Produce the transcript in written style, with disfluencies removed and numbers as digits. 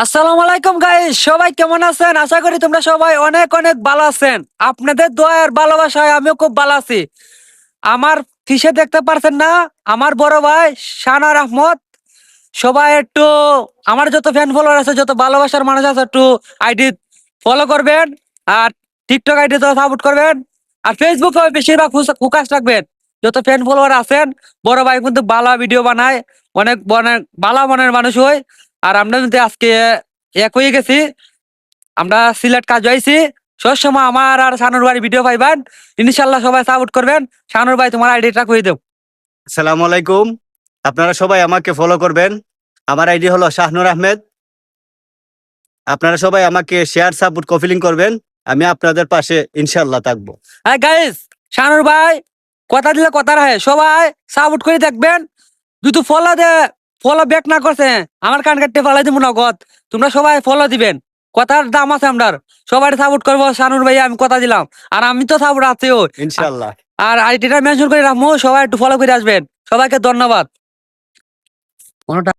আসসালামু আলাইকুম গাইস, সবাই কেমন আছেন? আশা করি তোমরা সবাই অনেক অনেক ভালো আছেন। আপনাদের দোয়া আর ভালোবাসায় আমিও খুব ভালো আছি। আমার কিসে দেখতে পারছেন না, আমার বড় ভাই শানার আহমদ। সবাই একটু আমার যত ফ্যান ফলোয়ার আছে, যত ভালোবাসার মানুষ আছে, একটু আইডি ফলো করবেন। আর টিকটক আইডি তো সাপোর্ট করবেন। আর ফেসবুকে বেশিরভাগ ফোকাস রাখবেন। যত ফ্যান ফলোয়ার আছেন, বড় ভাই কিন্তু ভালো ভিডিও বানায়, অনেক অনেক ভালো মনের মানুষ হয়। আর আমরা কিন্তু আজকে এক হয়ে গেছি, আমরা সিলেট কাজ হয়েছি। সবসময় আমার আর শানুর ভাই ভিডিও পাইবেন। ইনশাল্লাহ সবাই সাপোর্ট করবেন। শানুর ভাই, তোমার আইডিটা কই দেব। আসসালামু আলাইকুম। আপনারা সবাই আমাকে ফলো করবেন। আমার আইডি হলো শাহনুর আহমেদ। আপনারা সবাই আমাকে শেয়ার সাপোর্ট কপিলিং করবেন। আমি আপনাদের পাশে ইনশাল্লাহ থাকবো। হ্যাঁ গাইস, শানুর ভাই কথা দিলে কথা রাখে, সবাই সাপোর্ট করে দেখবেন। যদি ফলো ব্যাক না করছে, আমার কান কাটতে ফেলাই দিব নগদ। তোমরা সবাই ফলো দিবেন, কথার দাম আছে আমরার। সবাই সাপোর্ট করবো শানুর ভাই, আমি কথা দিলাম। আর আমি তো সাপোর্ট আছেও। ইনশাল্লাহ। আর আইডিটা মেনশন করে রাখবো, সবাই একটু ফলো করে আসবেন। সবাইকে ধন্যবাদ। কোনটা